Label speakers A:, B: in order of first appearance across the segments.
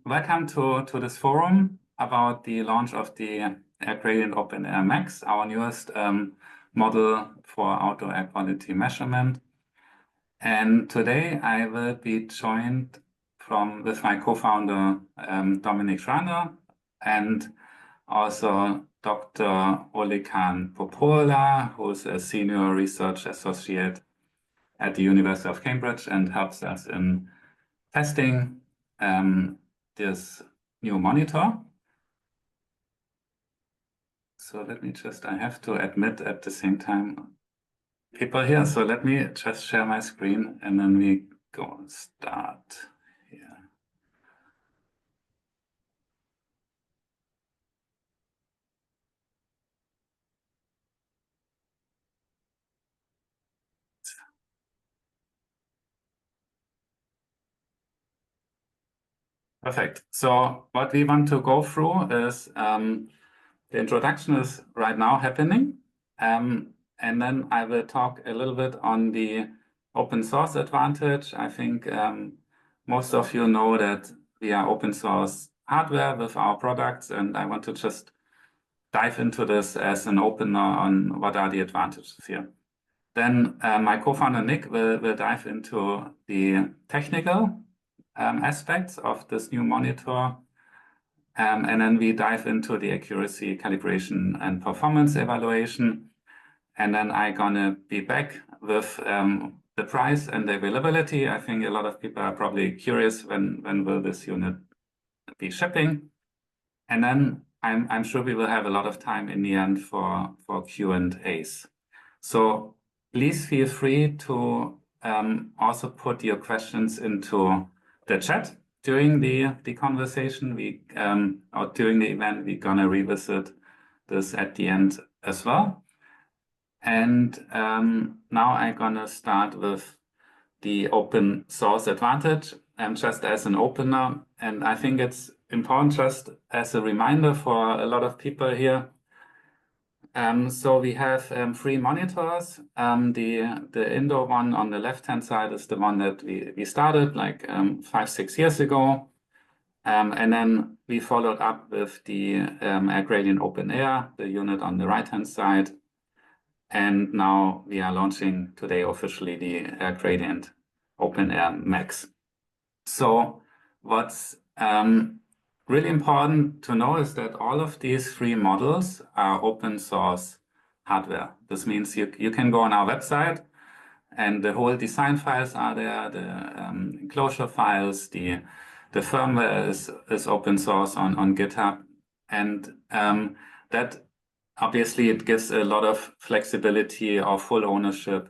A: Welcome to this forum about the launch of the AirGradient OpenAir Max, our newest model for outdoor air quality measurement. And today I will be joined with my co-founder Dominik Schraner and also Dr. Olalekan Popoola, who's a senior research associate at the University of Cambridge and helps us in testing this new monitor. So let me I have to admit at the same time people here. So let me just share my screen and then we go and start here. Perfect. So what we want to go through is the introduction is right now happening. And then I will talk a little bit on the open source advantage. I think most of you know that we are open source hardware with our products, and I want to just dive into this as an opener on what are the advantages here. Then my co-founder Nick will dive into the technical aspects of this new monitor. And then we dive into the accuracy, calibration, and performance evaluation. And then I'm gonna be back with the price and the availability. I think a lot of people are probably curious when will this unit be shipping. And then I'm sure we will have a lot of time in the end for Q&As. So please feel free to also put your questions into the chat during the conversation. Or during the event, we're gonna revisit this at the end as well. And now I'm gonna start with the open source advantage just as an opener. And I think it's important just as a reminder for a lot of people here. So we have 3 monitors. The indoor one on the left-hand side is the one that we started like 5-6 years ago. And then we followed up with the AirGradient OpenAir, the unit on the right-hand side. And now we are launching today officially the AirGradient OpenAir Max. So what's really important to know is that all of these 3 models are open source hardware. This means you can go on our website and the whole design files are there, the enclosure files, the firmware is open source on GitHub. And that obviously it gives a lot of flexibility or full ownership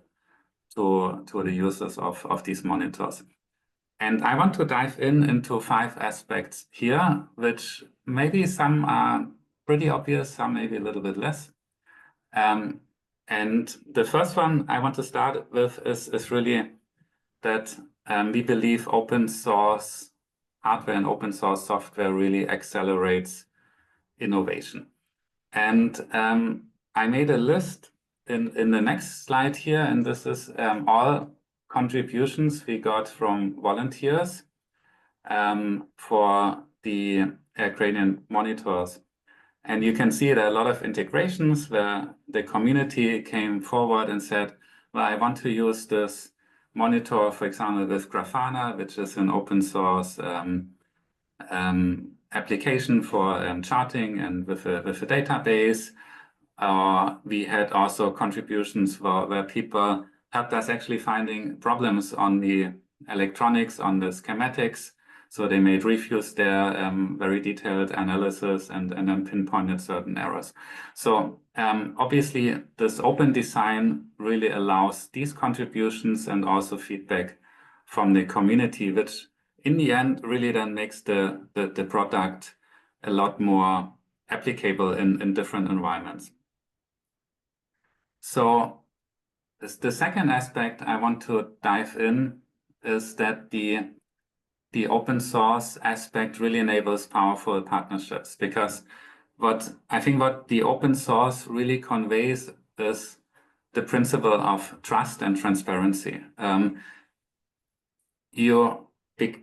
A: to the users of these monitors. And I want to dive into 5 aspects here, which maybe some are pretty obvious, some maybe a little bit less. And the first one I want to start with is really that we believe open source hardware and open source software really accelerates innovation. And I made a list in the next slide here, and this is all contributions we got from volunteers for the AirGradient monitors. And you can see there are a lot of integrations where the community came forward and said, well, I want to use this monitor, for example, with Grafana, which is an open source application for charting and with a database. We had also contributions where people helped us actually finding problems on the electronics, on the schematics. So they made reviews there, very detailed analysis, and then pinpointed certain errors. So obviously, this open design really allows these contributions and also feedback from the community, which in the end really then makes the product a lot more applicable in different environments. So the second aspect I want to dive in is that the open source aspect really enables powerful partnerships, because what the open source really conveys is the principle of trust and transparency. You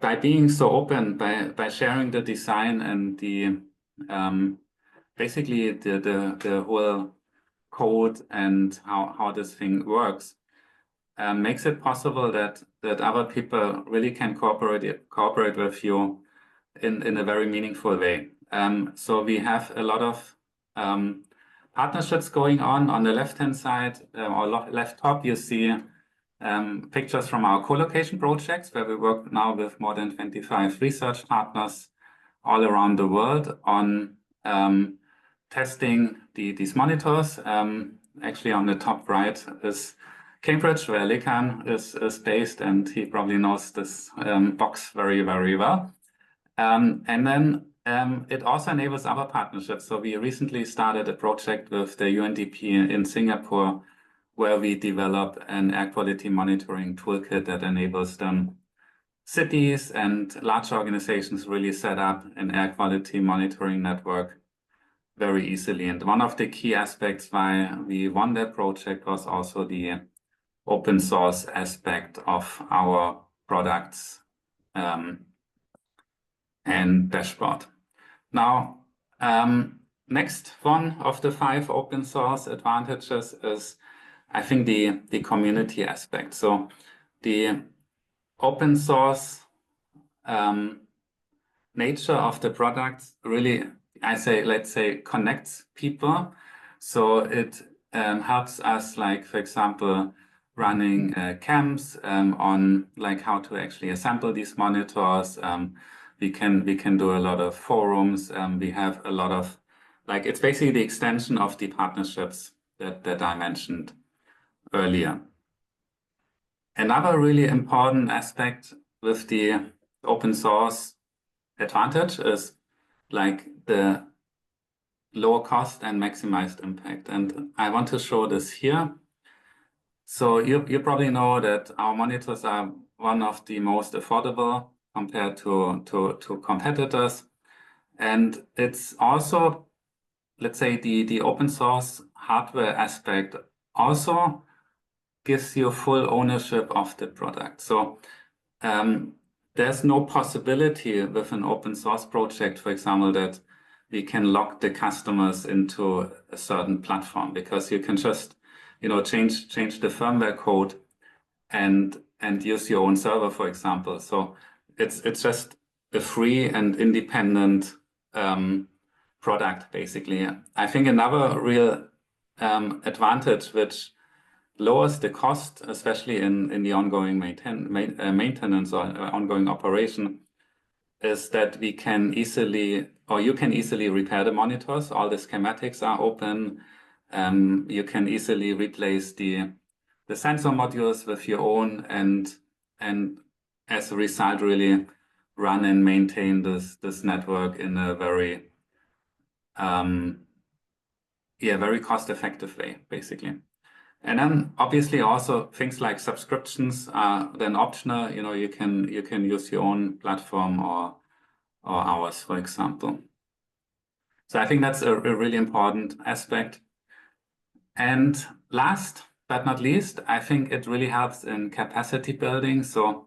A: by being so open, by sharing the design and the basically the whole code and how this thing works, makes it possible that other people really can cooperate with you in a very meaningful way. So we have a lot of partnerships going on the left-hand side or left top. You see pictures from our co-location projects, where we work now with more than 25 research partners all around the world on testing these monitors. Actually, on the top right is Cambridge, where Olalekan is based, and he probably knows this box very, very well. And then it also enables other partnerships. So we recently started a project with the UNDP in Singapore, where we develop an air quality monitoring toolkit that enables them cities and large organizations really set up an air quality monitoring network very easily. And one of the key aspects why we won that project was also the open source aspect of our products and dashboard. Now, next one of the 5 open source advantages is, I think, the community aspect. So the open source nature of the products really, let's say, connects people. So it helps us, like, for example, running camps on like how to actually assemble these monitors. We can do a lot of forums. We have a lot of, like, it's basically the extension of the partnerships that I mentioned earlier. Another really important aspect with the open source advantage is like the lower cost and maximized impact. And I want to show this here. So you probably know that our monitors are one of the most affordable compared to competitors. And it's also, let's say, the open source hardware aspect also gives you full ownership of the product. So there's no possibility with an open source project, for example, that we can lock the customers into a certain platform, because you can just, change the firmware code and use your own server, for example. So it's just a free and independent product, basically. I think another real advantage which lowers the cost, especially in the ongoing maintenance or ongoing operation, is that we can easily, or you can easily repair the monitors. All the schematics are open. You can easily replace the sensor modules with your own, and as a result, really run and maintain this network in a very very cost-effective way, basically. And then obviously also things like subscriptions are then optional. You can use your own platform or ours, for example. So I think that's a really important aspect. And last but not least, I think it really helps in capacity building. So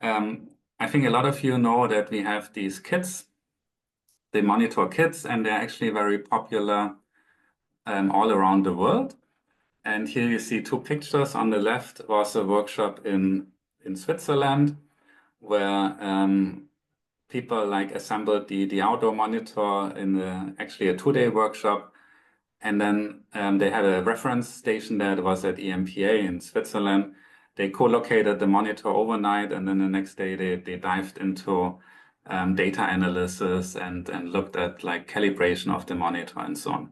A: I think a lot of you know that we have these kits, the monitor kits, and they're actually very popular all around the world. And here you see 2 pictures. On the left was a workshop in Switzerland, where people like assembled the outdoor monitor in actually a 2-day workshop. And then they had a reference station there that was at EMPA in Switzerland. They co-located the monitor overnight, and then the next day they dived into data analysis and looked at like calibration of the monitor and so on.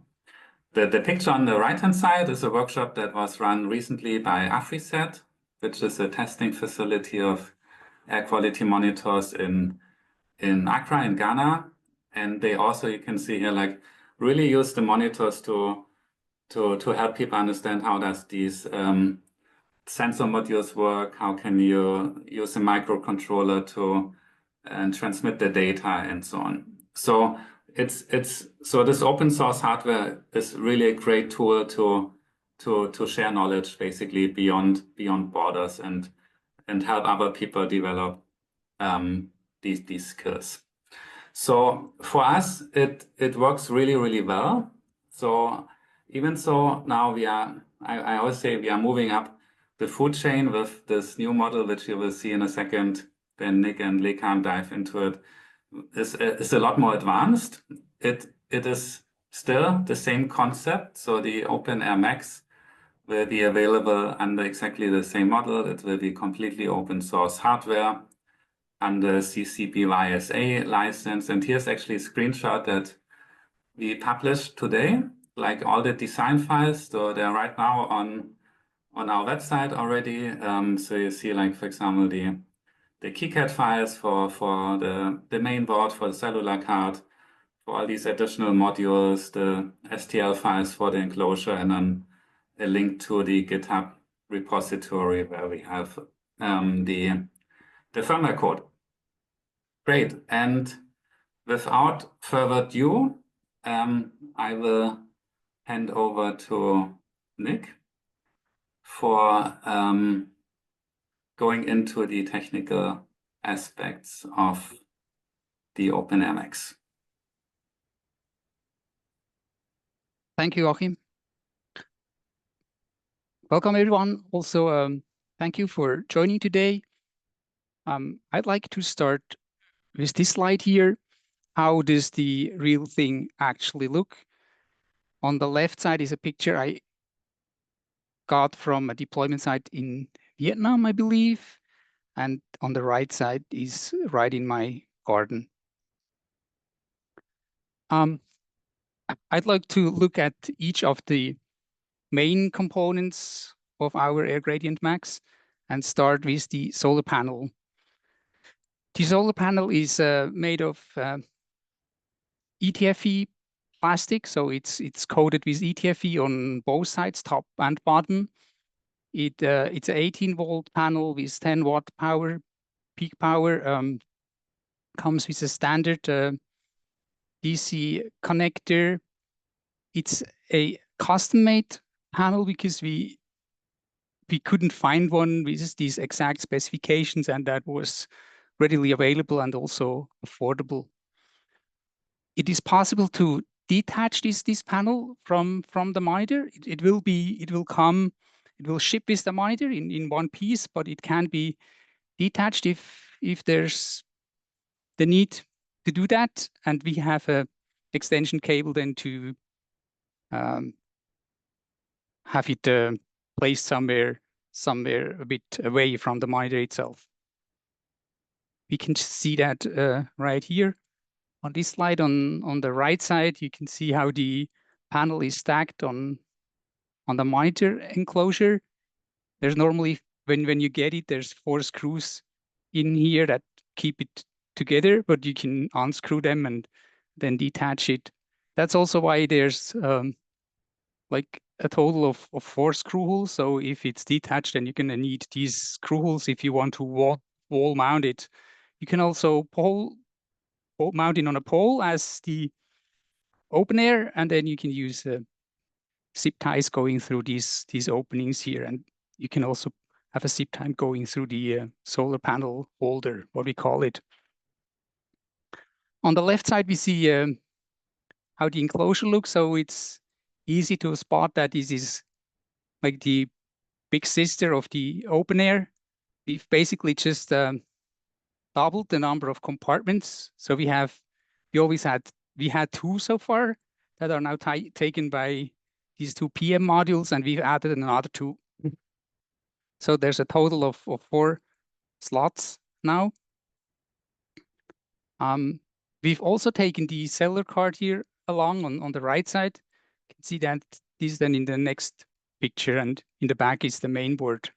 A: The picture on the right-hand side is a workshop that was run recently by AfriSat, which is a testing facility of air quality monitors in Accra in Ghana. And they also, you can see here, like really use the monitors to help people understand how does these sensor modules work, how can you use a microcontroller to transmit the data and so on. So so this open source hardware is really a great tool to share knowledge, basically beyond borders, and help other people develop these skills. So for us, it works really, really well. So even so now I always say we are moving up the food chain with this new model, which you will see in a second when Nick and Lekan dive into it, is a lot more advanced. It is still the same concept. So the OpenAir Max will be available under exactly the same model. It will be completely open source hardware under CC BY-SA license. And here's actually a screenshot that we published today, like all the design files. So they're right now on our website already. So you see, like, for example, the KiCad files for the main board, for the cellular card, for all these additional modules, the STL files for the enclosure, and then a link to the GitHub repository where we have the firmware code. Great. And without further ado, I will hand over to Nick for going into the technical aspects of the OpenAir Max.
B: Thank you, Achim. Welcome, everyone. Also, thank you for joining today. I'd like to start with this slide here. How does the real thing actually look? On the left side is a picture I got from a deployment site in Vietnam, I believe. And on the right side is right in my garden. I'd like to look at each of the main components of our AirGradient Max and start with the solar panel. The solar panel is made of ETFE plastic, so it's coated with ETFE on both sides, top and bottom. It's an 18-volt panel with 10-watt power, peak power. Comes with a standard DC connector. It's a custom-made panel because we couldn't find one with these exact specifications, and that was readily available and also affordable. It is possible to detach this panel from the monitor. It will ship with the monitor in one piece, but it can be detached if there's the need to do that, and we have a extension cable then to have it placed somewhere a bit away from the monitor itself. We can see that right here on this slide. On the right side, you can see how the panel is stacked on the monitor enclosure. There's normally, when you get it, there's 4 screws in here that keep it together, but you can unscrew them and then detach it. That's also why there's like a total of 4 screw holes. So if it's detached, then you're gonna need these screw holes if you want to wall mount it. You can also mount it on a pole as the OpenAir, and then you can use zip ties going through these openings here, and you can also have a zip tie going through the solar panel holder, what we call it. On the left side, we see how the enclosure looks. So it's easy to spot that this is like the big sister of the OpenAir. We've basically just doubled the number of compartments. So we had 2 so far that are now taken by these 2 PM modules, and we've added another 2. So there's a total of 4 slots now. We've also taken the cellular card here along on the right side. You can see that this then in the next picture, and in the back is the main board.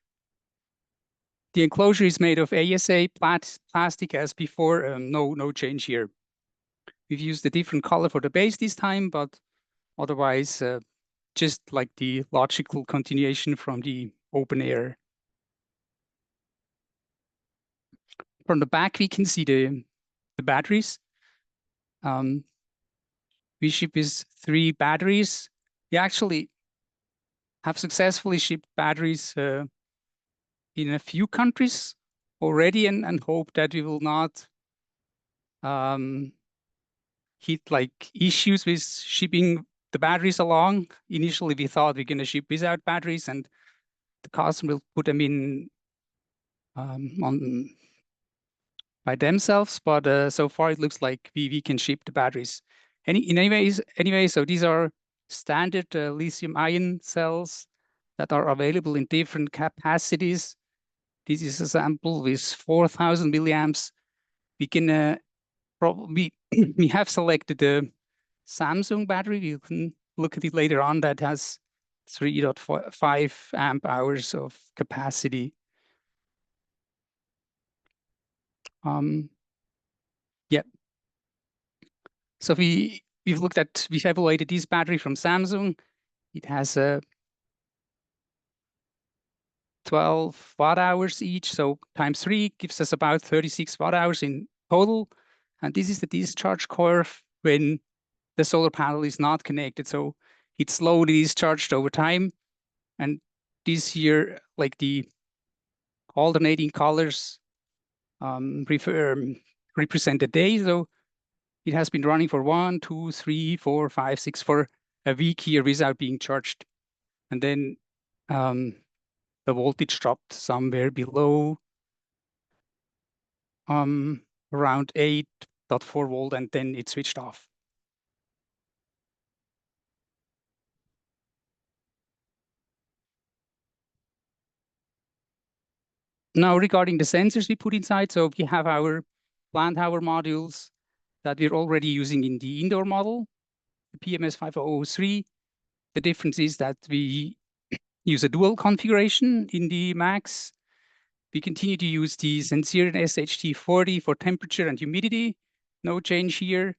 B: The enclosure is made of ASA plastic as before, no change here. We've used a different color for the base this time, but otherwise just like the logical continuation from the OpenAir. From the back, we can see the batteries. We ship with 3 batteries. We actually have successfully shipped batteries in a few countries already and hope that we will not hit like issues with shipping the batteries along. Initially, we thought we're going to ship without batteries, and the customer will put them in on by themselves. But so far, it looks like we can ship the batteries. Anyway, so these are standard lithium-ion cells that are available in different capacities. This is a sample with 4,000 milliamps. We can probably we have selected the Samsung battery. You can look at it later on. That has 3.5 amp hours of capacity. Yeah. So we've evaluated this battery from Samsung. It has 12 watt hours each, so times 3 gives us about 36 watt hours in total. And this is the discharge curve when the solar panel is not connected. So it's slowly discharged over time. And this here, like the alternating colors represent the day. So it has been running for 1, 2, 3, 4, 5, 6 for a week here without being charged. And then the voltage dropped somewhere below around 8.4 volt, and then it switched off. Now, regarding the sensors we put inside, so we have our plant hour modules that we're already using in the indoor model, the PMS 5003. The difference is that we use a dual configuration in the Max. We continue to use the Sensirion SHT40 for temperature and humidity, no change here.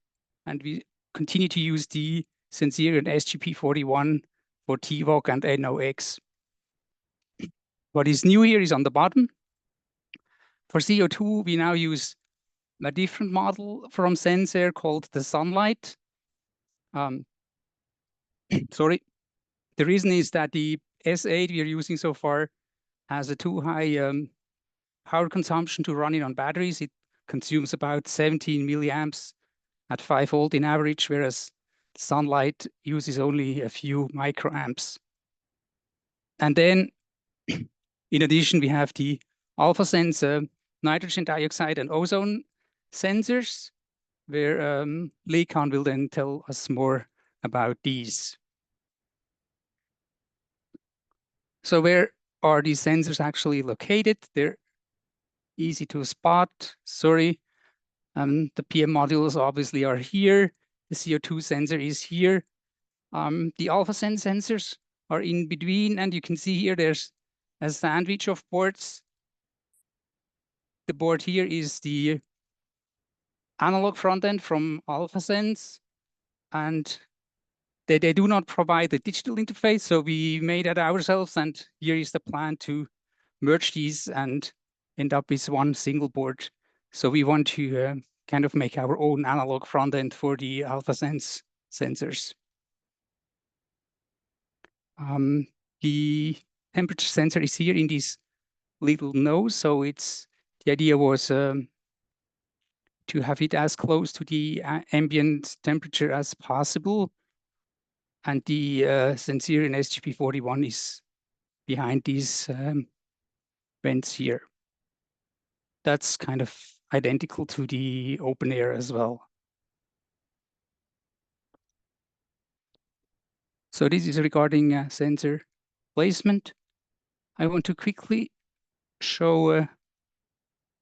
B: And we continue to use the Sensirion SGP41 for TVOC and NOx. What is new here is on the bottom. For CO2, we now use a different model from Sensor called the Sunlight. Sorry. The reason is that the S8 we are using so far has a too high power consumption to run it on batteries. It consumes about 17 milliamps at 5 volt in average, whereas Sunlight uses only a few microamps. And then, in addition, we have the alpha sensor, nitrogen dioxide and ozone sensors, where Olalekan will then tell us more about these. So where are these sensors actually located? They're easy to spot. Sorry. The PM modules obviously are here. The CO2 sensor is here. The alpha sense sensors are in between, and you can see here there's a sandwich of boards. The board here is the analog front end from alpha sense, and they do not provide the digital interface, so we made that ourselves, and here is the plan to merge these and end up with one single board. So we want to kind of make our own analog front end for the alpha sense sensors. The temperature sensor is here in this little nose, so the idea was to have it as close to the ambient temperature as possible. And the Sensirion SGP41 is behind these vents here. That's kind of identical to the OpenAir as well. So this is regarding sensor placement. I want to quickly show,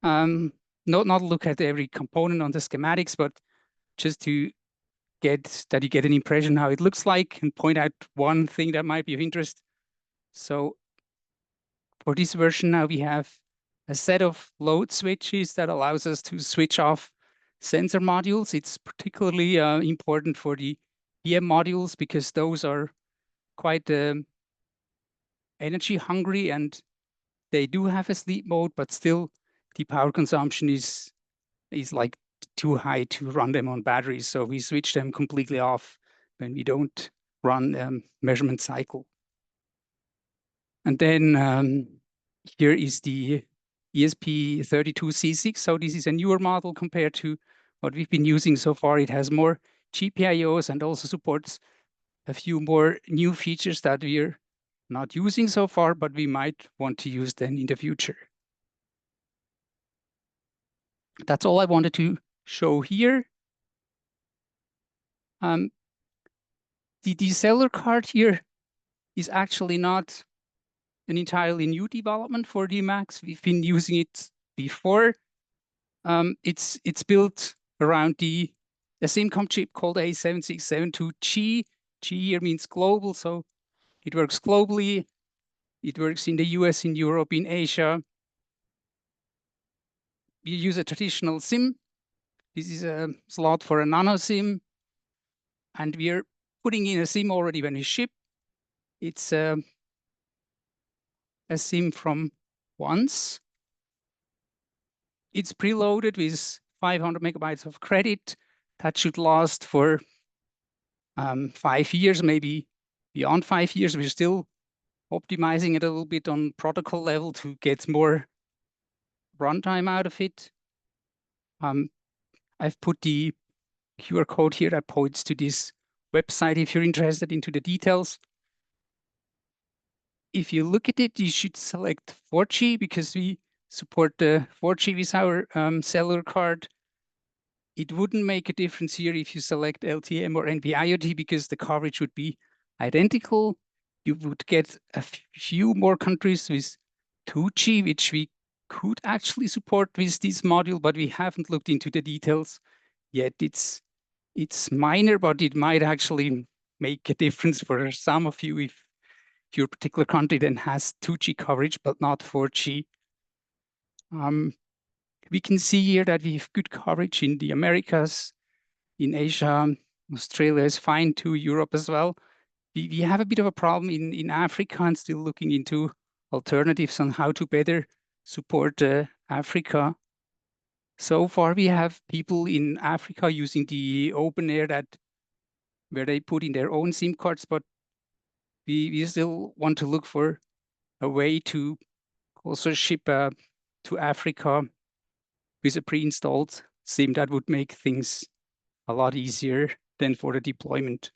B: not look at every component on the schematics, but just to that you get an impression how it looks like and point out one thing that might be of interest. So for this version now, we have a set of load switches that allows us to switch off sensor modules. It's particularly important for the PM modules because those are quite energy hungry, and they do have a sleep mode, but still the power consumption is like too high to run them on batteries. So we switch them completely off when we don't run measurement cycle. And then here is the ESP32C6. So this is a newer model compared to what we've been using so far. It has more GPIOs and also supports a few more new features that we're not using so far, but we might want to use then in the future. That's all I wanted to show here. The cellular card here is actually not an entirely new development for the Max. We've been using it before. It's built around the SIMCOM chip called A7672G. G here means global, so it works globally. It works in the US, in Europe, in Asia. We use a traditional SIM. This is a slot for a nano SIM. And we're putting in a SIM already when we ship. It's a SIM from once. It's preloaded with 500 megabytes of credit. That should last for 5 years, maybe beyond 5 years. We're still optimizing it a little bit on protocol level to get more runtime out of it. I've put the QR code here that points to this website if you're interested into the details. If you look at it, you should select 4G because we support the 4G with our cellular card. It wouldn't make a difference here if you select LTM or NB-IoT because the coverage would be identical. You would get a few more countries with 2G, which we could actually support with this module, but we haven't looked into the details yet. It's minor, but it might actually make a difference for some of you if your particular country then has 2G coverage, but not 4G. We can see here that we have good coverage in the Americas, in Asia. Australia is fine too, Europe as well. We have a bit of a problem in Africa and still looking into alternatives on how to better support Africa. So far, we have people in Africa using the OpenAir where they put in their own SIM cards, but we still want to look for a way to also ship to Africa with a pre-installed SIM that would make things a lot easier than for the deployment.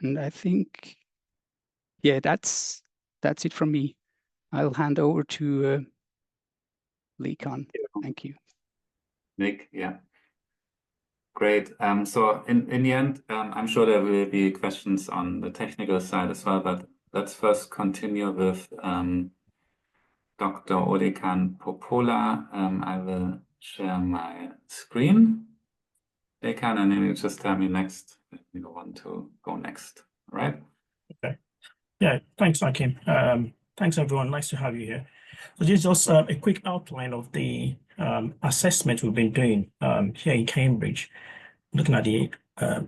B: And I think, yeah, that's it from me. I'll hand over to Lekan. Thank you.
A: Nick, yeah. Great. So in the end, I'm sure there will be questions on the technical side as well, but let's first continue with Dr. Olalekan Popoola. I will share my screen. Lekan, and then you just tell me next if you want to go next, all right?
C: Okay. Yeah, thanks, Achim. Thanks, everyone. Nice to have you here. So this is just a quick outline of the assessment we've been doing here in Cambridge, looking at the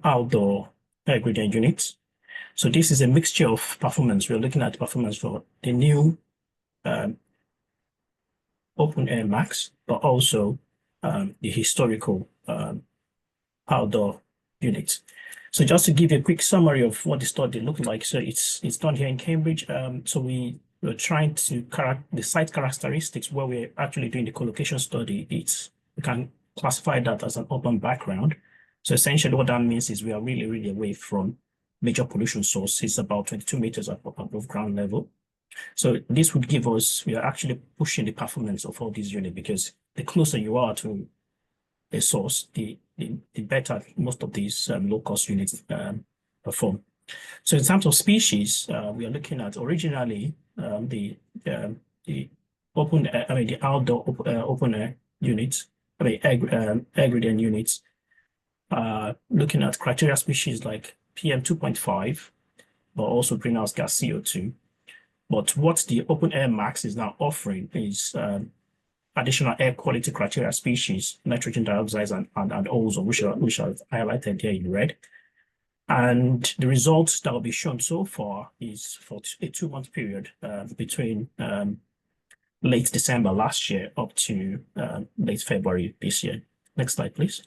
C: outdoor AirGradient units. So this is a mixture of performance. We're looking at performance for the new OpenAir Max, but also the historical outdoor units. So just to give you a quick summary of what the study looked like. So it's done here in Cambridge. So we were trying to correct the site characteristics where we're actually doing the collocation study. We can classify that as an urban background. So essentially what that means is we are really, really away from major pollution sources, about 22 meters above ground level. So this would give us, we are actually pushing the performance of all these units because the closer you are to a source, the better most of these low-cost units perform. So in terms of species, we are looking at originally the outdoor open air units, AirGradient units, looking at criteria species like PM 2.5, but also greenhouse gas CO2. But what the OpenAir Max is now offering is additional air quality criteria species, nitrogen dioxide and ozone, which are highlighted here in red. And the results that will be shown so far is for a 2-month period between late December last year up to late February this year. Next slide, please.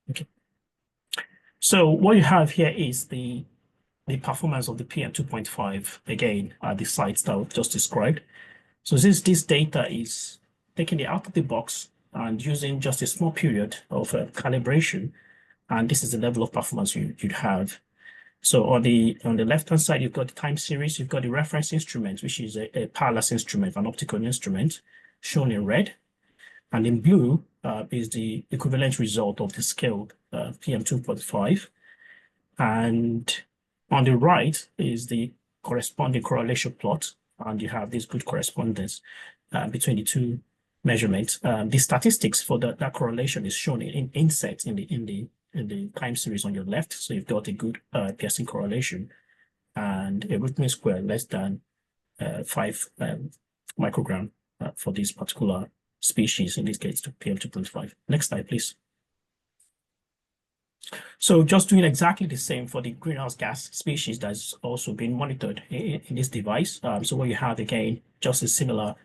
C: Okay. So what you have here is the performance of the PM 2.5, again, at the sites that I've just described. So since this data is taking it out of the box and using just a small period of calibration, and this is the level of performance you'd have. So on the left-hand side, you've got the time series, you've got the reference instrument, which is a powerless instrument, an optical instrument, shown in red. And in blue is the equivalent result of the scaled PM2.5. And on the right is the corresponding correlation plot, and you have this good correspondence between the two measurements. The statistics for that correlation is shown in insets in the time series on your left. So you've got a good Pearson correlation and a root mean square less than 5 microgram for this particular species, in this case to PM2.5. Next slide, please. So just doing exactly the same for the greenhouse gas species that's also been monitored in this device. So what you have again, just a similar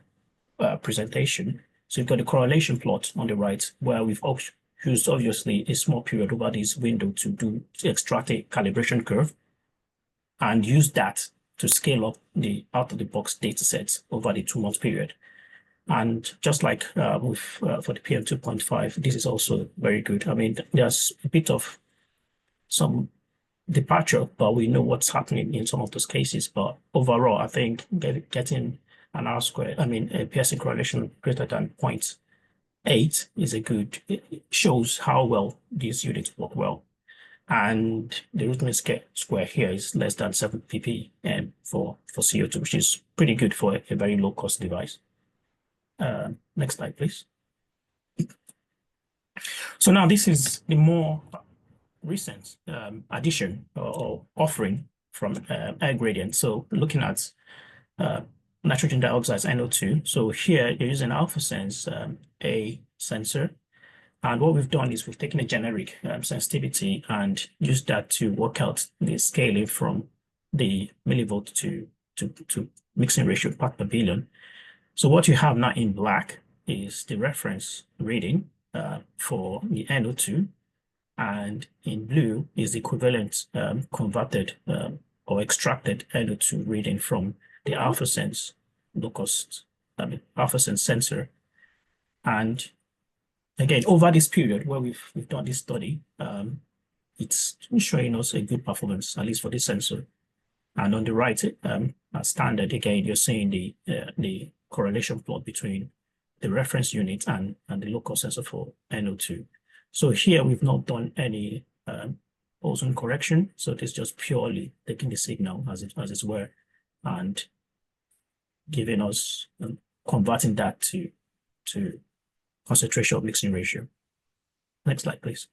C: presentation. So you've got the correlation plot on the right, where we've used obviously a small period over this window to extract a calibration curve and use that to scale up the out-of-the-box data sets over the 2-month period. And just like for the PM2.5, this is also very good. I mean, there's a bit of some departure, but we know what's happening in some of those cases. But overall, I think getting an R square, I mean, a Pearson correlation greater than 0.8 is a good, it shows how well these units work well. And the root mean square here is less than 7 ppm for CO2, which is pretty good for a very low cost device. Next slide, please. So now this is the more recent addition or offering from AirGradient. So looking at nitrogen dioxide NO2. So here you're using AlphaSense A sensor. And what we've done is we've taken a generic sensitivity and used that to work out the scaling from the millivolt to mixing ratio part per billion. So what you have now in black is the reference reading for the NO2, and in blue is the equivalent converted or extracted NO2 reading from the AlphaSense AlphaSense sensor. And again, over this period where we've done this study, it's showing us a good performance, at least for this sensor. And on the right, as standard, again, you're seeing the correlation plot between the reference unit and the local sensor for NO2. So here we've not done any ozone correction. So it is just purely taking the signal as it were and giving us, converting that to concentration of mixing ratio. Next slide, please.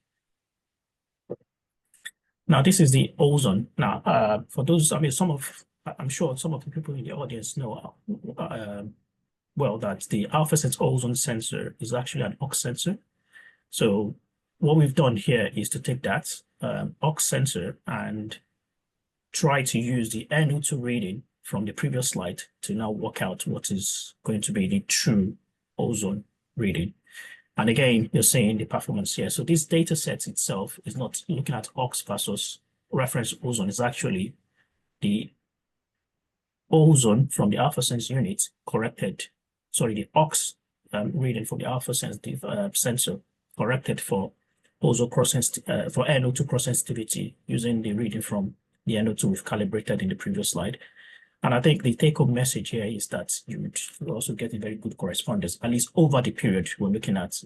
C: Now, this is the ozone. Now, for those, I mean, I'm sure some of the people in the audience know well that the AlphaSense ozone sensor is actually an aux sensor. So what we've done here is to take that aux sensor and try to use the NO2 reading from the previous slide to now work out what is going to be the true ozone reading. And again, you're seeing the performance here. So this data set itself is not looking at aux versus reference ozone. It's actually the ozone from the AlphaSense unit corrected, sorry, the aux reading from the AlphaSense sensor corrected for ozone cross for NO2 cross sensitivity using the reading from the NO2 we've calibrated in the previous slide. And I think the take-home message here is that you would also get a very good correspondence, at least over the period we're looking at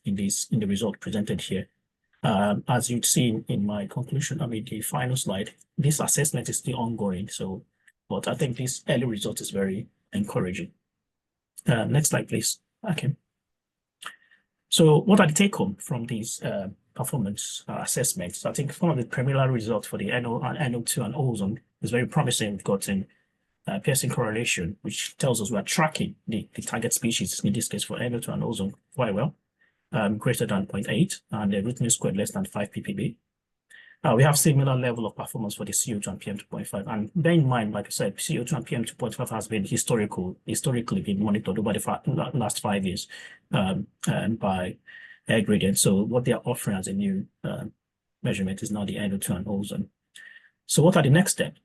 C: in the result presented here. As you'd seen in my conclusion, I mean, the final slide, this assessment is still ongoing. So, but I think this early result is very encouraging. Next slide, please. Okay. So what are the take-home from these performance assessments? I think one of the preliminary results for the NO2 and ozone is very promising. We've gotten Pearson correlation, which tells us we are tracking the target species, in this case for NO2 and ozone, quite well, greater than 0.8, and the root mean squared less than 5 ppb. We have similar level of performance for the CO2 and PM2.5. And bear in mind, like I said, CO2 and PM2.5 has been historically been monitored over the last 5 years by AirGradient. So what they are offering as a new measurement is now the NO2 and ozone. So what are the next steps?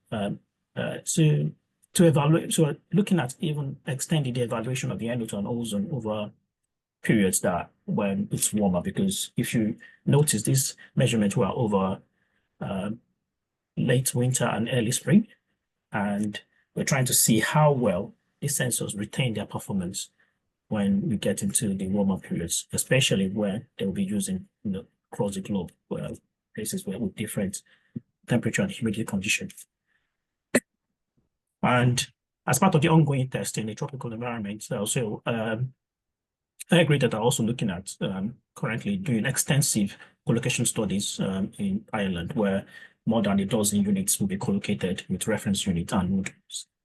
C: So to evaluate, so looking at even extending the evaluation of the NO2 and ozone over periods that when it's warmer, because if you notice these measurements were over late winter and early spring, and we're trying to see how well these sensors retain their performance when we get into the warmer periods, especially where they'll be using across the globe, where places where with different temperature and humidity conditions. And as part of the ongoing testing in the tropical environment, also AirGradient are also looking at currently doing extensive collocation studies in Ireland, where more than a dozen units will be collocated with reference unit and would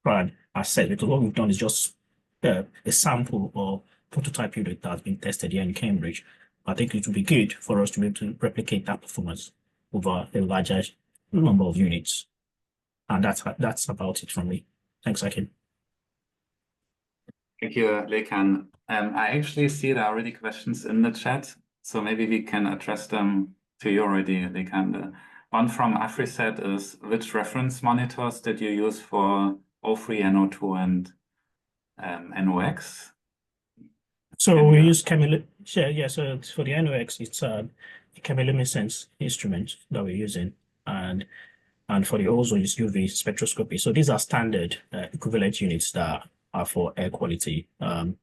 C: try and assess, because what we've done is just a sample or prototype unit that's been tested here in Cambridge. I think it would be good for us to be able to replicate that performance over a larger number of units. And that's about it from me. Thanks, Achim.
A: Thank you, Lekan. I actually see there are already questions in the chat, so maybe we can address them to you already, Lekan. One from Afriset is, which reference monitors did you use for O3, NO2, and NOx?
C: So we use so for the NOx, it's a chemiluminescence instrument that we're using, and for the ozone, it's UV spectroscopy. So these are standard equivalent units that are for air quality.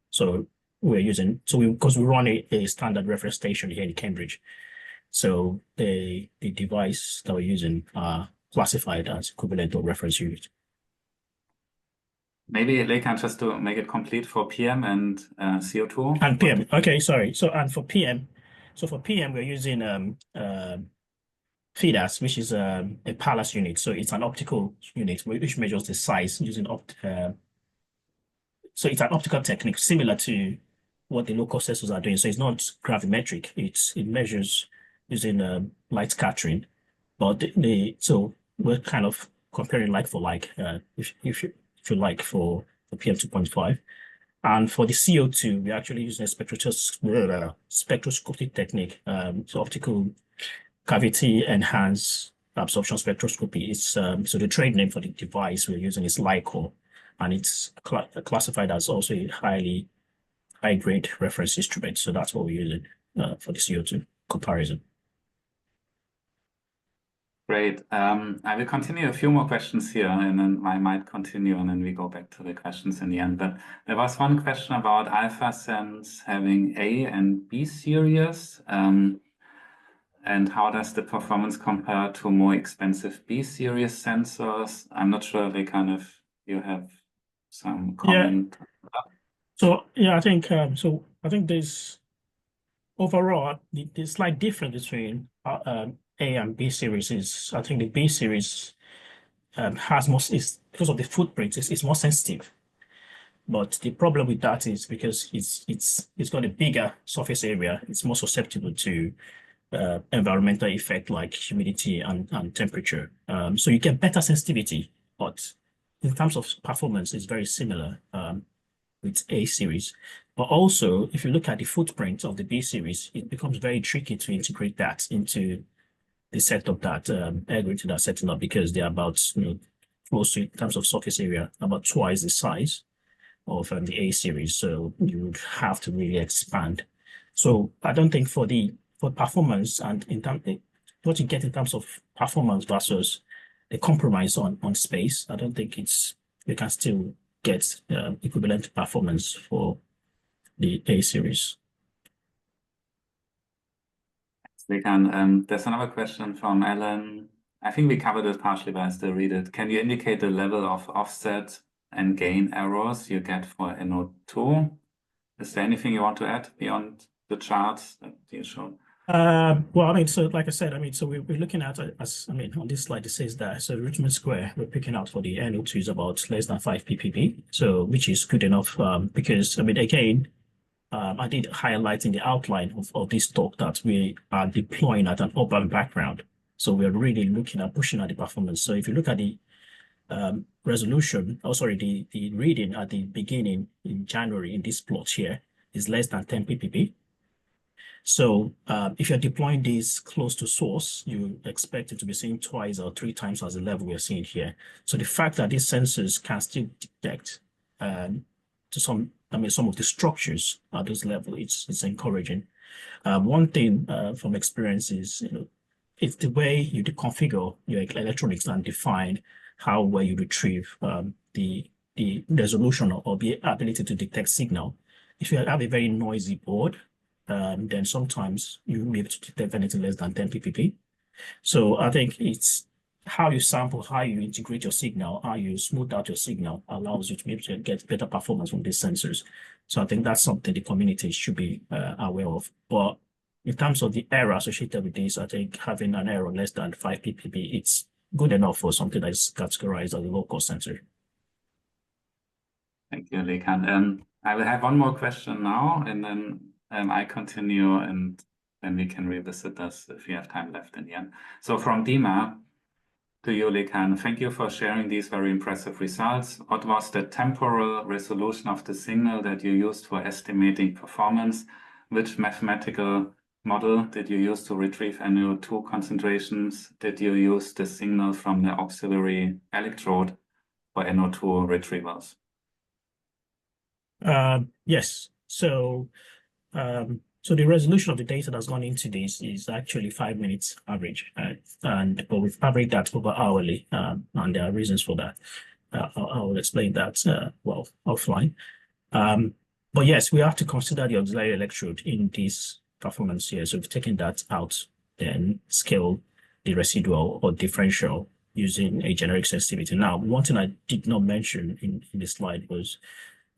C: So we're using, because we run a standard reference station here in Cambridge. So the device that we're using are classified as equivalent or reference unit.
A: Maybe Lekan, just to make it complete for PM and CO2.
C: And PM, okay, sorry. So for PM we're using FIDAS, which is a Pallas unit. So it's an optical unit which measures the size using so it's an optical technique similar to what the local sensors are doing. So it's not gravimetric. It measures using light scattering, but so we're kind of comparing like for like, if you like, for PM 2.5. And for the CO2, we're actually using a spectroscopic technique, so optical cavity enhanced absorption spectroscopy. It's so the trade name for the device we're using is LICO, and it's classified as also a high-grade reference instrument. So that's what we're using for the CO2 comparison.
A: Great. I will continue a few more questions here, and then I might continue, and then we go back to the questions in the end. But there was one question about AlphaSense having A and B series, and how does the performance compare to more expensive B series sensors? I'm not sure, Lekan, if you have some comment.
C: So yeah, I think there's overall the slight difference between A and B series is, I think the B series has is because of the footprint, it's more sensitive. But the problem with that is because it's got a bigger surface area, it's more susceptible to environmental effect like humidity and temperature. So you get better sensitivity, but in terms of performance, it's very similar with A series. But also, if you look at the footprint of the B series, it becomes very tricky to integrate that into the setup that AirGradient are setting up, because they're about close to, in terms of surface area, about twice the size of the A series. So you would have to really expand. So I don't think for performance and in terms what you get in terms of performance versus a compromise on space, I don't think you can still get equivalent performance for the A series.
A: There's another question from Alan. I think we covered it partially, but I still read it. Can you indicate the level of offset and gain errors you get for NO2? Is there anything you want to add beyond the charts that you showed?
C: Well, I mean, so like I said, I mean, so we're looking at, on this slide, it says that, so Richmond Square, we're picking out for the NO2 is about less than 5 ppb, so which is good enough, because, I mean, again, I did highlight in the outline of this talk that we are deploying at an urban background. So we're really looking at pushing at the performance. So if you look at the resolution, the reading at the beginning in January in this plot here is less than 10 ppb. So if you're deploying this close to source, you expect it to be seen twice or 3 times as the level we're seeing here. So the fact that these sensors can still detect some of the structures at this level, it's encouraging. One thing from experience is, it's the way you configure your electronics and define how well you retrieve the resolution or the ability to detect signal. If you have a very noisy board, then sometimes you will be able to detect anything less than 10 ppb. So I think it's how you sample, how you integrate your signal, how you smooth out your signal allows you to be able to get better performance from these sensors. So I think that's something the community should be aware of. But in terms of the error associated with this, I think having an error less than 5 ppb, it's good enough for something that is categorized as a low-cost sensor.
A: Thank you, Lekan. I will have one more question now, and then I continue, and then we can revisit this if we have time left in the end. So from Dima to you, Lekan, thank you for sharing these very impressive results. What was the temporal resolution of the signal that you used for estimating performance? Which mathematical model did you use to retrieve NO2 concentrations? Did you use the signal from the auxiliary electrode for NO2 retrievals?
C: Yes. So the resolution of the data that's gone into this is actually 5 minutes average, but we've averaged that over hourly, and there are reasons for that. I'll explain that well offline. But yes, we have to consider the auxiliary electrode in this performance here. So we've taken that out, then scale the residual or differential using a generic sensitivity. Now, one thing I did not mention in this slide was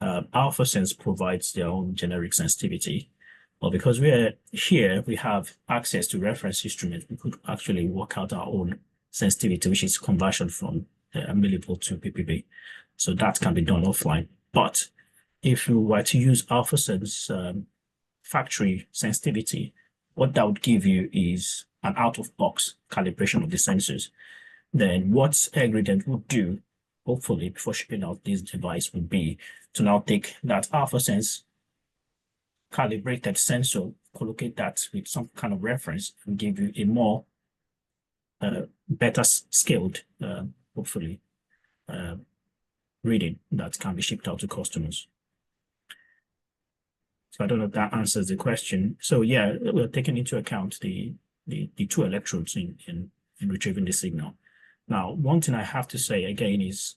C: AlphaSense provides their own generic sensitivity. Well, because we're here, we have access to reference instruments. We could actually work out our own sensitivity, which is conversion from millivole to ppb. So that can be done offline. But if you were to use AlphaSense factory sensitivity, what that would give you is an out-of-box calibration of the sensors. Then what AirGradient would do, hopefully before shipping out this device, would be to now take that AlphaSense calibrated sensor, collocate that with some kind of reference, and give you a more better scaled, hopefully, reading that can be shipped out to customers. So I don't know if that answers the question. So yeah, we're taking into account the 2 electrodes in retrieving the signal. Now, one thing I have to say again is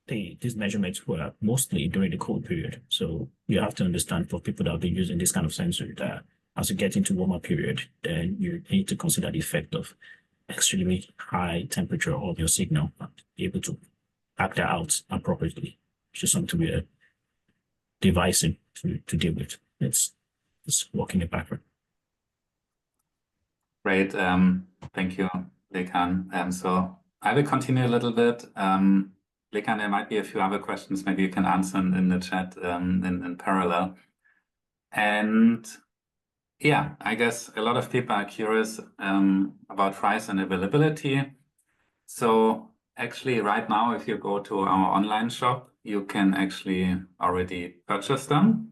C: these measurements were mostly during the cold period. So you have to understand, for people that have been using this kind of sensor, that as you get into warmer period, then you need to consider the effect of extremely high temperature of your signal and be able to act that out appropriately, which is something we're devising to deal with. It's working in the background.
A: Great. Thank you, Lekan. So I will continue a little bit. Lekan, there might be a few other questions maybe you can answer in the chat in parallel. And yeah, I guess a lot of people are curious about price and availability. So actually right now, if you go to our online shop, you can actually already purchase them,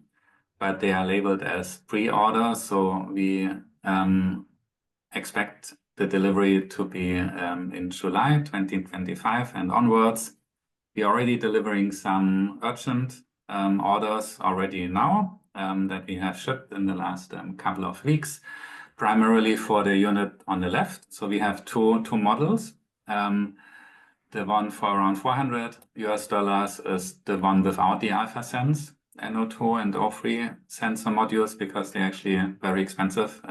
A: but they are labeled as pre-order. So we expect the delivery to be in July 2025 and onwards. We're already delivering some urgent orders already now that we have shipped in the last couple of weeks, primarily for the unit on the left. So we have two models. The one for around $400 is the one without the AlphaSense NO2 and O3 sensor modules, because they're actually very expensive,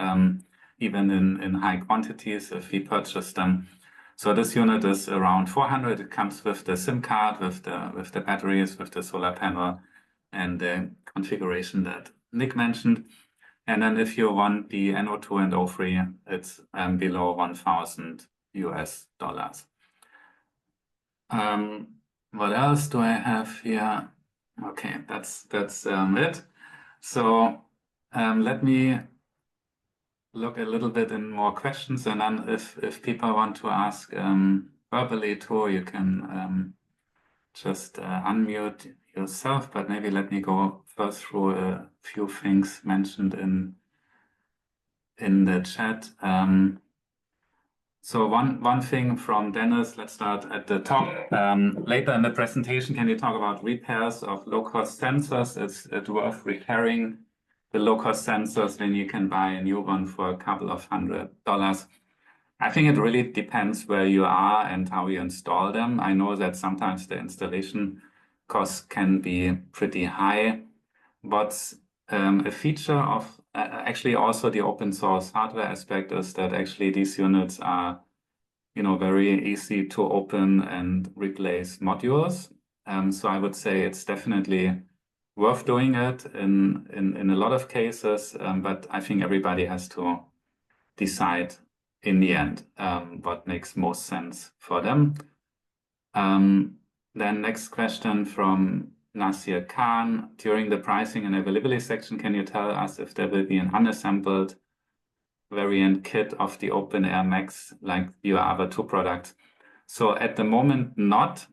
A: even in high quantities if we purchase them. So this unit is around $400. It comes with the SIM card, with the batteries, with the solar panel, and the configuration that Nick mentioned. And then if you want the NO2 and O3, it's below $1,000. What else do I have here? Okay, that's it. So let me look a little bit in more questions, and then if people want to ask verbally too, you can just unmute yourself. But maybe let me go first through a few things mentioned in in the chat. So one thing from Dennis, let's start at the top. Later in the presentation, can you talk about repairs of low-cost sensors? Is it worth repairing the low-cost sensors when you can buy a new one for a couple of $100? I think it really depends where you are and how you install them. I know that sometimes the installation costs can be pretty high, but a feature of actually also the open source hardware aspect is that actually these units are, very easy to open and replace modules. So I would say it's definitely worth doing it in a lot of cases, but I think everybody has to decide in the end what makes most sense for them. Then next question from Nasir Khan. During the pricing and availability section, can you tell us if there will be an unassembled variant kit of the OpenAir Max like your other two products? So at the moment, not.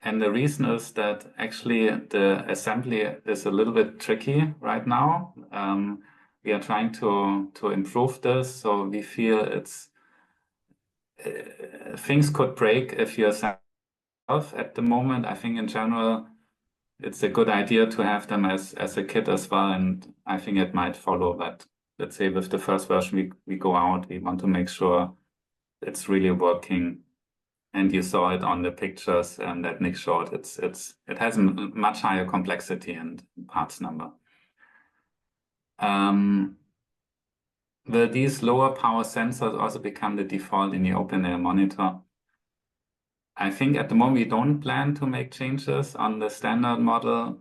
A: And the reason is that actually the assembly is a little bit tricky right now. We are trying to improve this, so we feel things could break if you assemble at the moment. I think in general, it's a good idea to have them as a kit as well, and I think it might follow that. Let's say with the first version we go out, we want to make sure it's really working. And you saw it on the pictures that Nick showed. It has a much higher complexity and parts number. Will these lower power sensors also become the default in the OpenAir monitor? I think at the moment we don't plan to make changes on the standard model.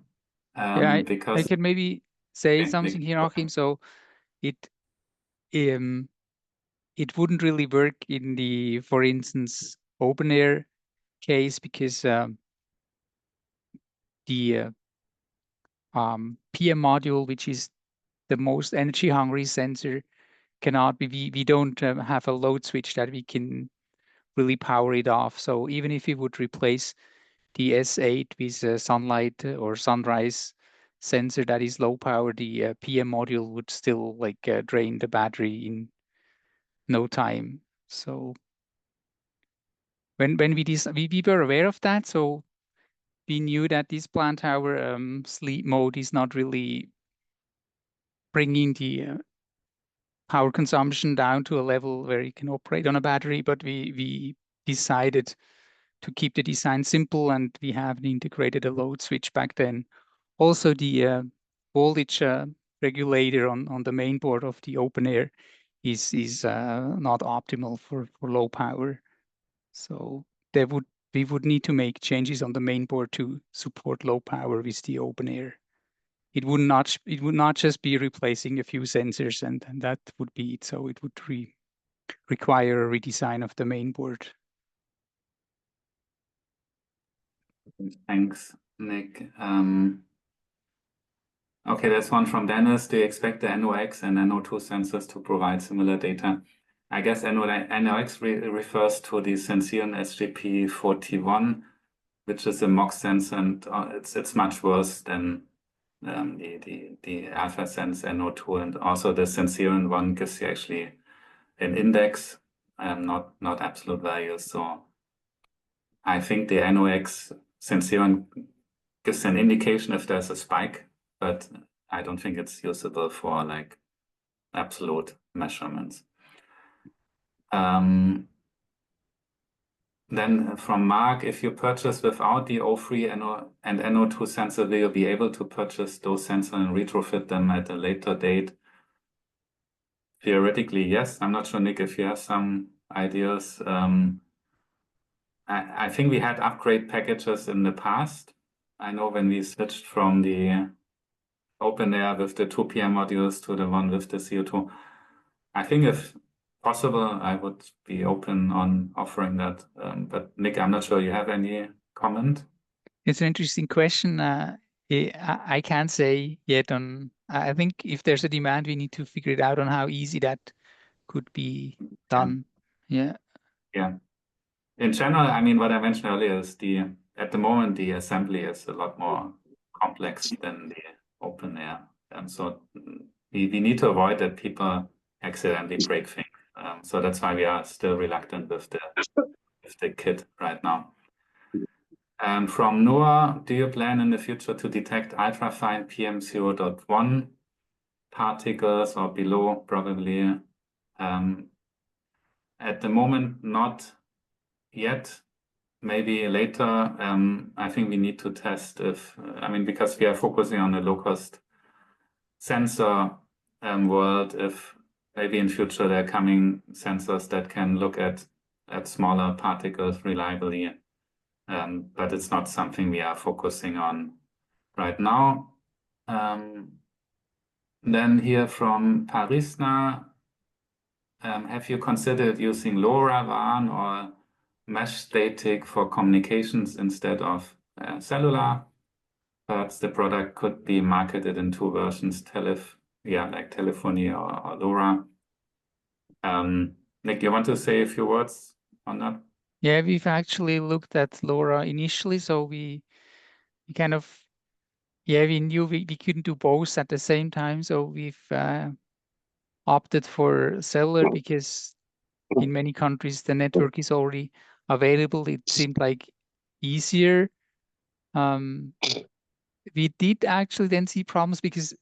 B: I
A: because
B: can maybe say
A: Okay,
B: something
A: Nick.
B: here, Achim. So it wouldn't really work in the, for instance, OpenAir case because the PM module, which is the most energy hungry sensor, cannot be, we don't have a load switch that we can really power it off. So even if we would replace the S8 with a sunlight or sunrise sensor that is low power, the PM module would still drain the battery in no time. So when we were aware of that, so we knew that this plant tower sleep mode is not really bringing the power consumption down to a level where you can operate on a battery, but we decided to keep the design simple, and we have integrated a load switch back then. Also, the voltage regulator on the main board of the OpenAir is not optimal for low power. So we would need to make changes on the main board to support low power with the OpenAir. It would not just be replacing a few sensors and that would be it. So it would require a redesign of the main board.
A: Thanks, Nick. Okay, there's one from Dennis. Do you expect the NOx and NO2 sensors to provide similar data? I guess NOx refers to the Sensirion SGP41, which is a MOX sensor, and it's much worse than the Alpha Sense NO2, and also the Sensirion one gives you actually an index, not absolute values. So I think the NOx Sensirion gives an indication if there's a spike, but I don't think it's usable for absolute measurements. Then from Mark, if you purchase without the O3 and NO2 sensor, will you be able to purchase those sensors and retrofit them at a later date? Theoretically, yes. I'm not sure, Nick, if you have some ideas. I think we had upgrade packages in the past. I know when we switched from the OpenAir with the 2 PM modules to the one with the CO2. I think if possible, I would be open on offering that. But Nick, I'm not sure you have any comment.
B: It's an interesting question. I can't say yet on, I think if there's a demand, we need to figure it out on how easy that could be done. Yeah.
A: Yeah. In general, I mean, what I mentioned earlier is at the moment, the assembly is a lot more complex than the OpenAir. And so we need to avoid that people accidentally break things. So that's why we are still reluctant with the kit right now. From Noah, do you plan in the future to detect ultrafine PM0.1 particles or below? Probably. At the moment, not yet. Maybe later. I think we need to test if, because we are focusing on a low-cost sensor world, if maybe in future there are coming sensors that can look at smaller particles reliably. But it's not something we are focusing on right now. Then here from Parisna, have you considered using LoRaWAN or mesh static for communications instead of cellular? Perhaps the product could be marketed in two versions, like telephony or LoRa. Nick, you want to say a few words on that?
B: Yeah, we've actually looked at LoRa initially, so we kind of, we knew we couldn't do both at the same time, so we've opted for cellular because in many countries the network is already available. It seemed like easier. We did actually then see problems because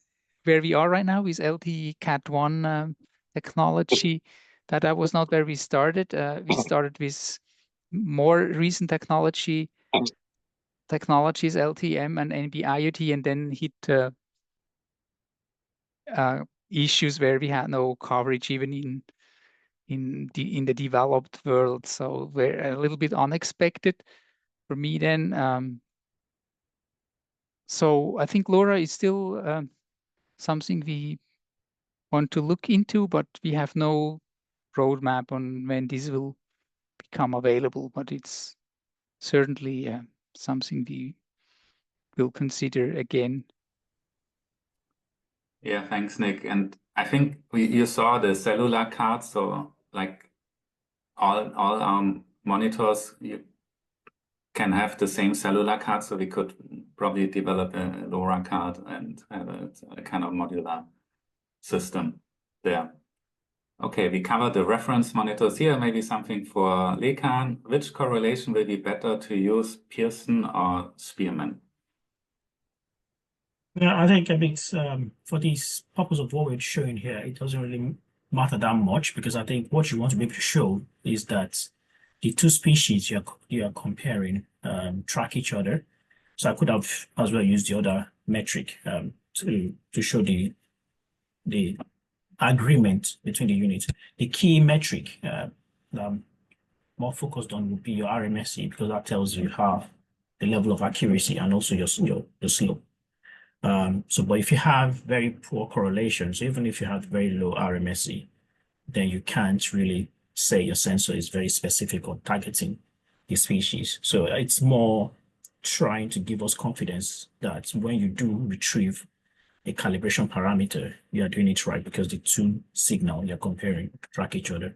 B: where we are right now is LTE Cat 1 technology. That was not where we started. We started with more recent technologies, LTM and NB-IoT, and then hit issues where we had no coverage even in the developed world. So we're a little bit unexpected for me then. So I think LoRa is still something we want to look into, but we have no roadmap on when this will become available. But it's certainly something we will consider again.
A: Yeah, thanks, Nick. And I think you saw the cellular card, so like all our monitors you can have the same cellular card, so we could probably develop a LoRa card and have a kind of modular system there. Okay, we covered the reference monitors here. Maybe something for Olalekan. Which correlation will be better to use, Pearson or Spearman?
C: Yeah, I think for this purpose of what we're showing here, it doesn't really matter that much, because I think what you want to be able to show is that the two species you are comparing track each other. So I could have as well used the other metric to show the agreement between the units. The key metric that I'm more focused on would be your RMSE, because that tells you how the level of accuracy and also your slope. But if you have very poor correlations, even if you have very low RMSE, then you can't really say your sensor is very specific or targeting the species. So it's more trying to give us confidence that when you do retrieve a calibration parameter, you are doing it right, because the two signals you're comparing track each other.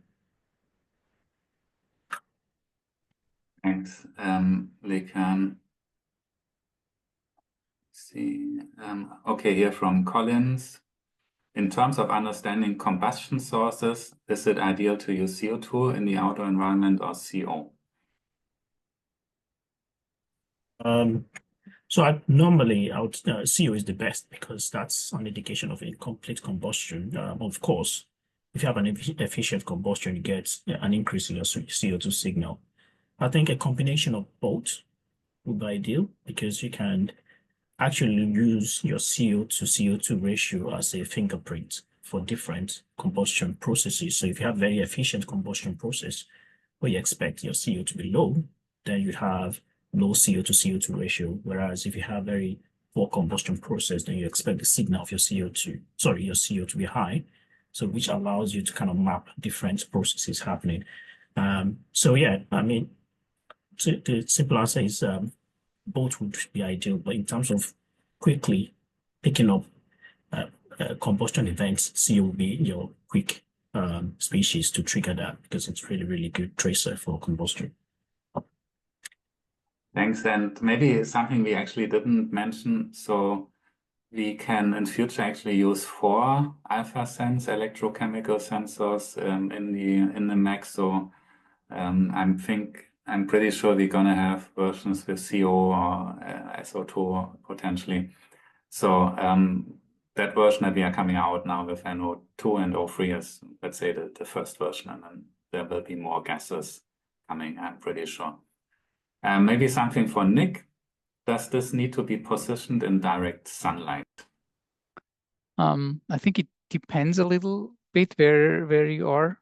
A: Thanks, Lekan. See, okay, here from Collins. In terms of understanding combustion sources, is it ideal to use CO2 in the outdoor environment or CO?
C: Normally, CO is the best, because that's an indication of a complete combustion. Of course, if you have an efficient combustion, you get an increase in your CO2 signal. I think a combination of both would be ideal, because you can actually use your CO to CO2 ratio as a fingerprint for different combustion processes. So if you have very efficient combustion process where you expect your CO to be low, then you have low CO to CO2 ratio. Whereas if you have very poor combustion process, then you expect the signal of your CO to be high. So which allows you to kind of map different processes happening. So yeah, I mean, the simple answer is both would be ideal, but in terms of quickly picking up combustion events, CO will be your quick species to trigger that, because it's really, really good tracer for combustion.
A: Thanks, and maybe something we actually didn't mention. So we can in future actually use 4 alpha sense electrochemical sensors in the Max. So I'm pretty sure we're gonna have versions with CO or SO2 potentially. So that version that we are coming out now with NO2 and O3 is, let's say, the first version, and then there will be more gases coming, I'm pretty sure. Maybe something for Nick. Does this need to be positioned in direct sunlight?
B: I think it depends a little bit where you are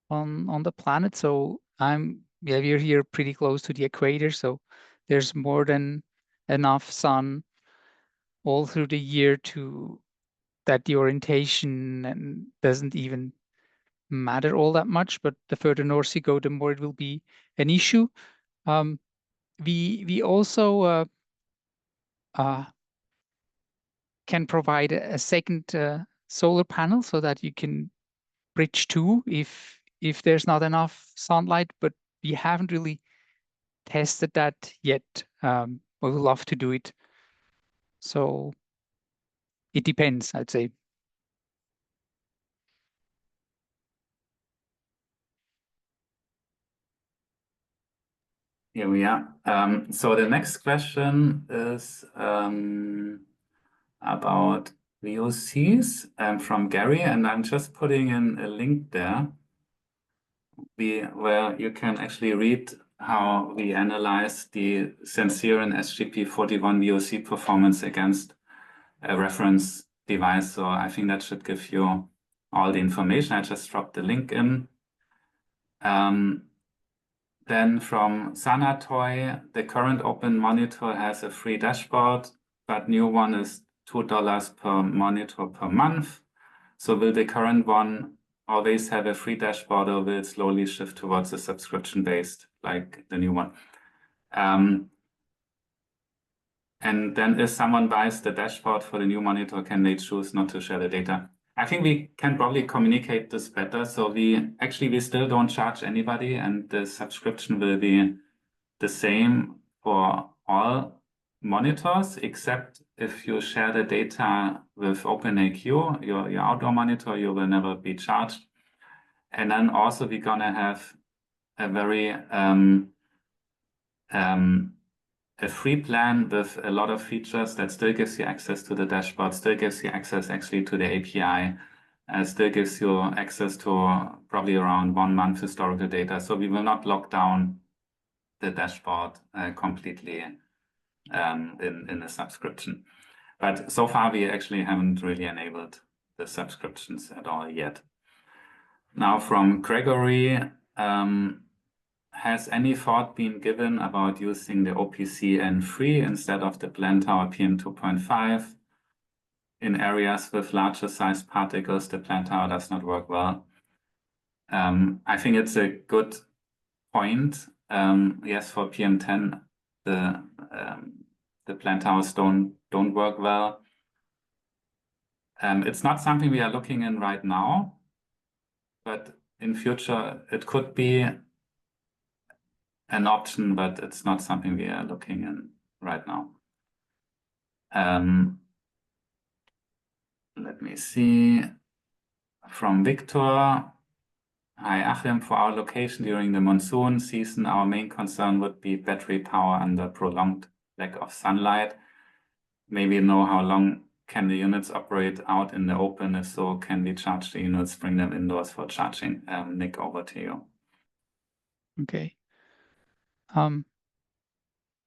B: on the planet. So we're here pretty close to the equator, so there's more than enough sun all through the year that the orientation doesn't even matter all that much. But the further north you go, the more it will be an issue. We also can provide a second solar panel so that you can bridge two if there's not enough sunlight, but we haven't really tested that yet. We would love to do it. So it depends, I'd say.
A: Here we are. So the next question is about VOCs from Gary, and I'm just putting in a link there where you can actually read how we analyze the Sensirion SGP41 VOC performance against a reference device. So I think that should give you all the information. I just dropped the link in. Then from Sanatoy, the current open monitor has a free dashboard, but new one is $2 per monitor per month. So will the current one always have a free dashboard, or will it slowly shift towards a subscription-based like the new one? And then if someone buys the dashboard for the new monitor, can they choose not to share the data? I think we can probably communicate this better. So we still don't charge anybody, and the subscription will be the same for all monitors, except if you share the data with OpenAQ, your outdoor monitor, you will never be charged. And then also we're gonna have a very a free plan with a lot of features that still gives you access to the dashboard, still gives you access actually to the API, still gives you access to probably around 1 month historical data. So we will not lock down the dashboard completely in the subscription. But so far we actually haven't really enabled the subscriptions at all yet. Now from Gregory, has any thought been given about using the OPC N3 instead of the Plantower PM2.5 in areas with larger sized particles? The Plantower does not work well. I think it's a good point. Yes, for PM10, the Plantowers don't work well. It's not something we are looking in right now, but in future it could be an option, but it's not something we are looking in right now. Let me see. From Victor. Hi, Achim. For our location during the monsoon season, our main concern would be battery power under prolonged lack of sunlight. Maybe know how long can the units operate out in the open? If so, can we charge the units, bring them indoors for charging? Nick, over to you.
B: Okay.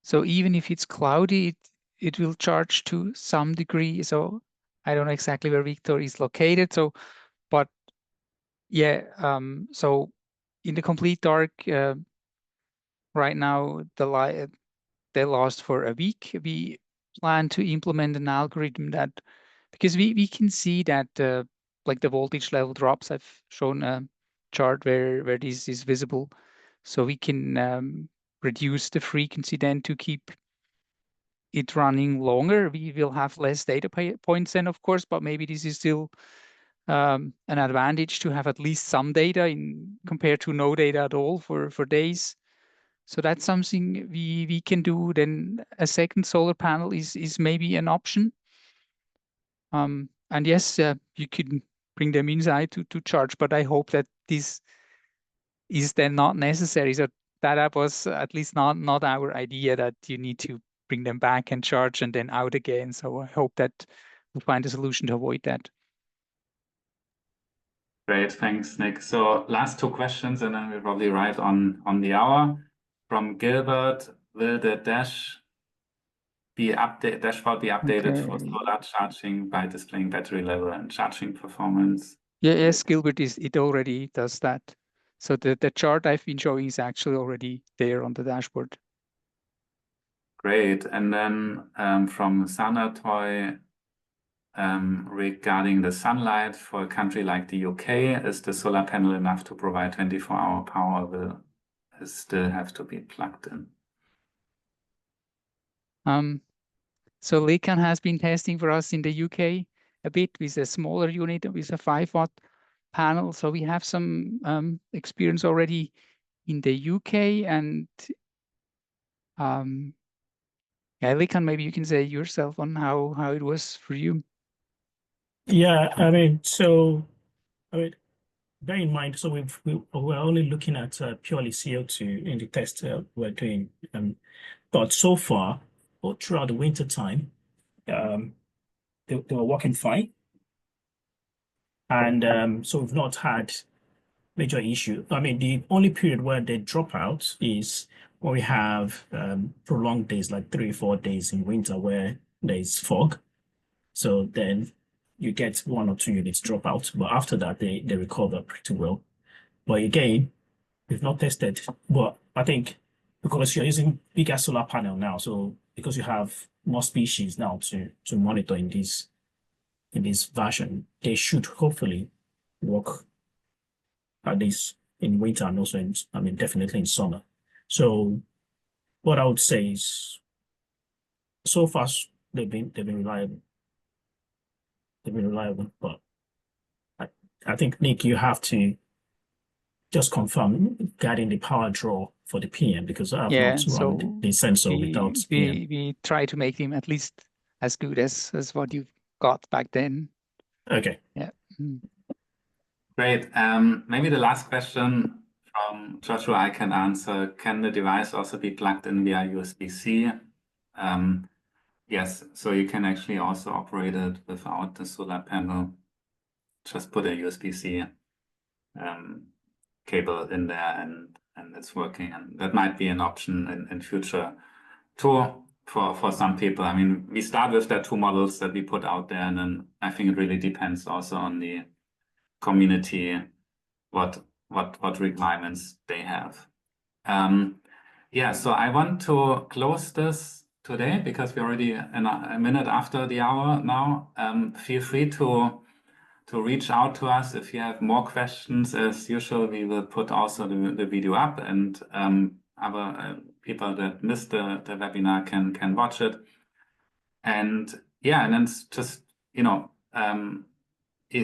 B: So even if it's cloudy, it will charge to some degree. So I don't know exactly where Victor is located. So, but yeah, so in the complete dark, right now they last for a week. We plan to implement an algorithm that, because we can see that like the voltage level drops. I've shown a chart where this is visible, so we can reduce the frequency then to keep it running longer. We will have less data points then, of course, but maybe this is still an advantage to have at least some data in compared to no data at all for days. So that's something we can do. Then a second solar panel is maybe an option. And yes, you could bring them inside to charge, but I hope that this is then not necessary. So that was at least not our idea, that you need to bring them back and charge and then out again. So I hope that we'll find a solution to avoid that.
A: Great, thanks, Nick. So last two questions, and then we're probably right on the hour. From Gilbert, will the dashboard be updated for solar charging by displaying battery level and charging performance?
B: Yes, Gilbert, it already does that. So the chart I've been showing is actually already there on the dashboard.
A: Great. And then from Sanatoy, regarding the sunlight for a country like the UK, is the solar panel enough to provide 24-hour power? Will it still have to be plugged in?
B: So Olalekan has been testing for us in the UK a bit with a smaller unit with a 5-watt panel. So we have some experience already in the UK, and Olalekan, maybe you can say yourself on how it was for you.
C: Yeah, bear in mind, so we're only looking at purely CO2 in the test we're doing. But so far, or throughout the winter time, they were working fine. And so we've not had major issue. I mean, the only period where they drop out is when we have prolonged days, like 3 or 4 days in winter where there's fog. So then you get 1 or 2 units drop out, but after that they recover pretty well. But again, we've not tested. But I think because you're using bigger solar panel now, so because you have more species now to monitor in this version, they should hopefully work at least in winter and also definitely in summer. So what I would say is so far they've been reliable. They've been reliable, but I think, Nick, you have to just confirm getting the power draw for the PM, because I have not run the sensor without PM.
B: We try to make them at least as good as what you've got back then.
C: Okay.
B: Yeah.
A: Great. Maybe the last question from Joshua I can answer. Can the device also be plugged in via USB-C? Yes, so you can actually also operate it without the solar panel. Just put a USB-C cable in there and it's working. And that might be an option in future too for some people. I mean, we start with the 2 models that we put out there, and then I think it really depends also on the community, what requirements they have. Yeah, so I want to close this today because we're already a minute after the hour now. Feel free to reach out to us if you have more questions. As usual, we will put also the video up, and other people that missed the webinar can watch it. And yeah, and then just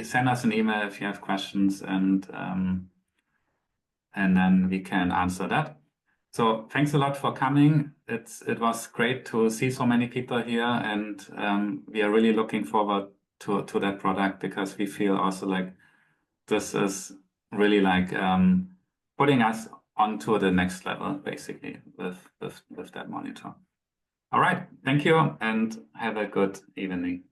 A: send us an email if you have questions, and then we can answer that. So thanks a lot for coming. It was great to see so many people here, and we are really looking forward to that product, because we feel also like this is really like putting us onto the next level, basically, with that monitor. All right, thank you, and have a good evening.